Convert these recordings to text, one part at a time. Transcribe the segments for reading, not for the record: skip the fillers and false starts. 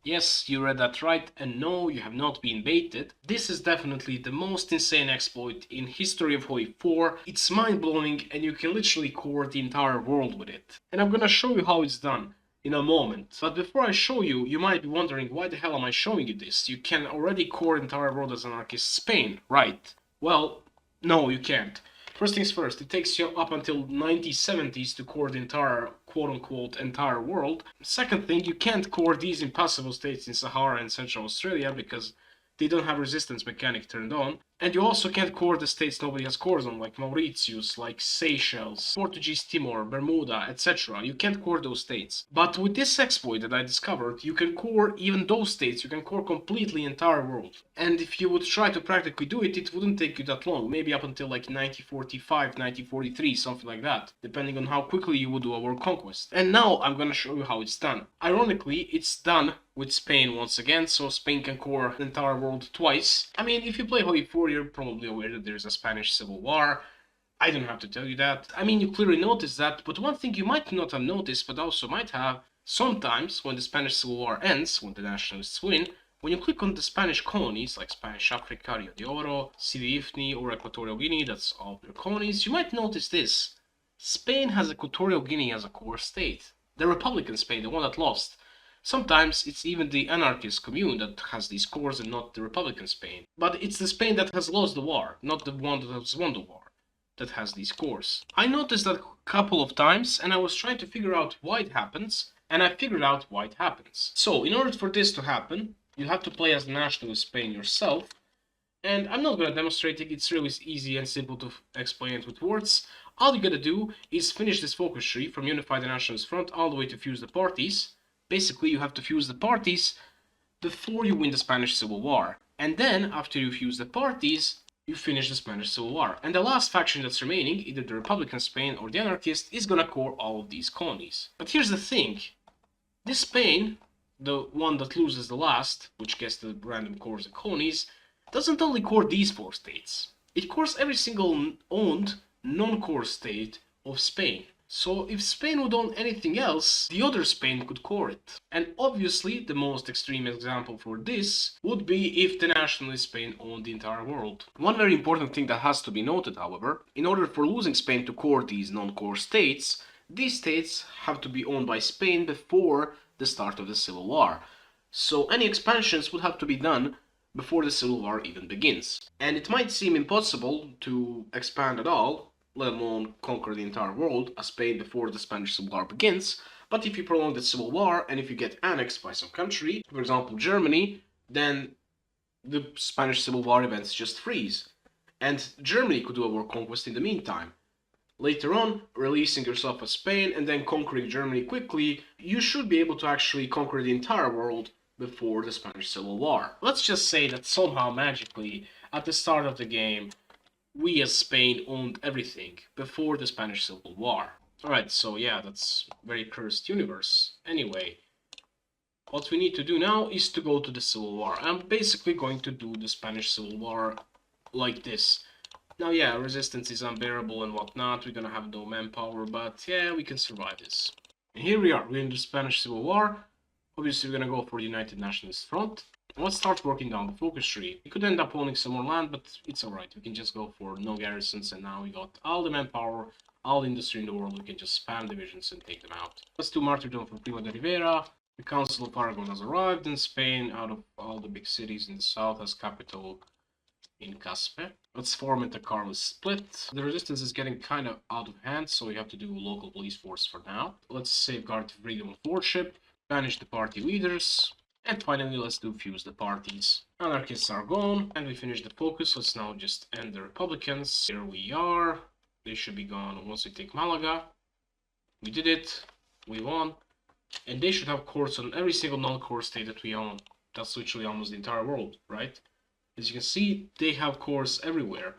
Yes, you read that right, and no, you have not been baited. This is definitely the most insane exploit in history of HOI4. It's mind-blowing, and you can literally core the entire world with it. And I'm gonna show you how it's done in a moment. But before I show you, you might be wondering, why the hell am I showing you this? You can already core the entire world as anarchist Spain, right? Well, no, you can't. First things first, it takes you up until 1970s to core the entire quote-unquote entire world. Second thing, you can't core these impossible states in Sahara and Central Australia because they don't have resistance mechanic turned on. And you also can't core the states nobody has cores on, like Mauritius, like Seychelles, Portuguese Timor, Bermuda, etc. You can't core those states. But with this exploit that I discovered, you can core even those states, you can core completely entire world. And if you would try to practically do it, it wouldn't take you that long, maybe up until like 1945, 1943, something like that, depending on how quickly you would do a world conquest. And now I'm gonna show you how it's done. Ironically, it's done with Spain once again, so Spain can core the entire world twice. I mean, if you play HOI4, you're probably aware that there's a Spanish Civil War. I don't have to tell you that. I mean, you clearly noticed that, but one thing you might not have noticed, but also might have, sometimes when the Spanish Civil War ends, when the nationalists win, when you click on the Spanish colonies, like Spanish Africa, Rio de Oro, Sidi Ifni, or Equatorial Guinea, that's all their colonies, you might notice this. Spain has Equatorial Guinea as a core state. The Republican Spain, the one that lost. Sometimes it's even the anarchist commune that has these cores and not the Republican Spain. But it's the Spain that has lost the war, not the one that has won the war, that has these cores. I noticed that a couple of times and I was trying to figure out why it happens, and I figured out why it happens. So in order for this to happen, you have to play as the nationalist Spain yourself, and I'm not going to demonstrate it, it's really easy and simple to explain it with words. All you gotta do is finish this focus tree from Unify the Nationalist Front all the way to fuse the parties. Basically, you have to fuse the parties before you win the Spanish Civil War. And then, after you fuse the parties, you finish the Spanish Civil War. And the last faction that's remaining, either the Republican Spain or the Anarchist, is gonna core all of these colonies. But here's the thing. This Spain, the one that loses the last, which gets the random cores and colonies, doesn't only core these four states. It cores every single owned non-core state of Spain. So if Spain would own anything else, the other Spain could core it. And obviously the most extreme example for this would be if the nationalist Spain owned the entire world. One very important thing that has to be noted, however, in order for losing Spain to core these non-core states, these states have to be owned by Spain before the start of the Civil War. So any expansions would have to be done before the Civil War even begins. And it might seem impossible to expand at all, let alone conquer the entire world, as Spain before the Spanish Civil War begins, but if you prolong the Civil War and if you get annexed by some country, for example Germany, then the Spanish Civil War events just freeze. And Germany could do a world conquest in the meantime. Later on, releasing yourself as Spain and then conquering Germany quickly, you should be able to actually conquer the entire world before the Spanish Civil War. Let's just say that somehow magically, at the start of the game, we as Spain owned everything before the Spanish Civil War. Alright, so yeah, that's very cursed universe. Anyway, what we need to do now is to go to the Civil War. I'm basically going to do the Spanish Civil War like this. Now yeah, resistance is unbearable and whatnot, we're gonna have no manpower, but yeah, we can survive this. And here we are, we're in the Spanish Civil War. Obviously we're gonna go for the United Nationalist Front. Let's start working down the focus tree. We could end up owning some more land, but it's alright. We can just go for no garrisons, and now we got all the manpower, all the industry in the world. We can just spam divisions and take them out. Let's do martyrdom for Primo de Rivera. The Council of Aragon has arrived in Spain. Out of all the big cities in the south, has capital in Caspe. Let's form into Carlos split. The resistance is getting kind of out of hand, so we have to do local police force for now. Let's safeguard freedom of worship, banish the party leaders. And finally, let's do fuse the parties. Anarchists are gone, and we finish the focus. Let's now just end the Republicans. Here we are. They should be gone once we take Malaga. We did it. We won. And they should have cores on every single non-core state that we own. That's literally almost the entire world, right? As you can see, they have cores everywhere.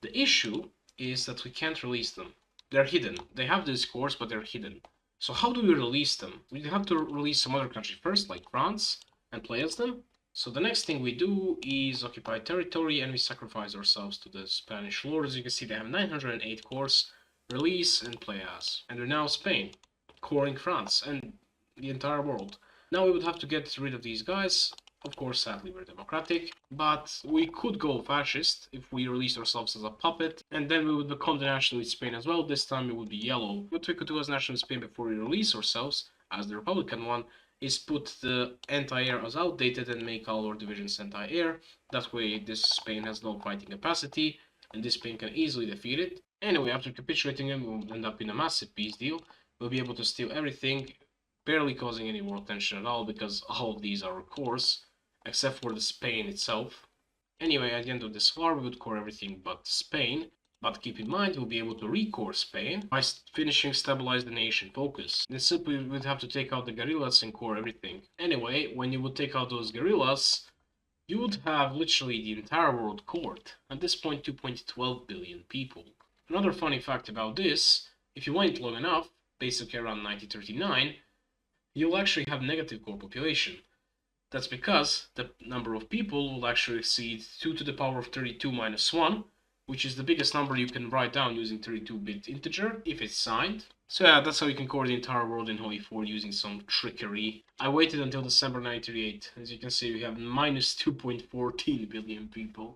The issue is that we can't release them. They're hidden. They have these cores, but they're hidden. So how do we release them? We have to release some other country first, like France, and play as them. So the next thing we do is occupy territory, and we sacrifice ourselves to the Spanish lord. As you can see, they have 908 cores. Release and play as. And we're now Spain, coring France, and the entire world. Now we would have to get rid of these guys. Of course, sadly, we're democratic, but we could go fascist if we release ourselves as a puppet, and then we would become the nationalist Spain as well. This time it would be yellow. What we could do as nationalist Spain before we release ourselves as the Republican one is put the anti-air as outdated and make all our divisions anti-air. That way, this Spain has no fighting capacity, and this Spain can easily defeat it. Anyway, after capitulating them, we'll end up in a massive peace deal. We'll be able to steal everything, barely causing any world tension at all, because all of these are cores, except for the Spain itself. Anyway, at the end of this war, we would core everything but Spain. But keep in mind, we'll be able to recore Spain by finishing stabilize the nation focus. Then simply we would have to take out the guerrillas and core everything. Anyway, when you would take out those guerrillas, you would have literally the entire world cored. At this point, 2.12 billion people. Another funny fact about this, if you wait long enough, basically around 1939, you'll actually have negative core population. That's because the number of people will actually exceed 2 to the power of 32 minus 1, which is the biggest number you can write down using 32-bit integer if it's signed. So yeah, that's how you can core the entire world in HOI4 using some trickery. I waited until December 1938. As you can see, we have minus 2.14 billion people.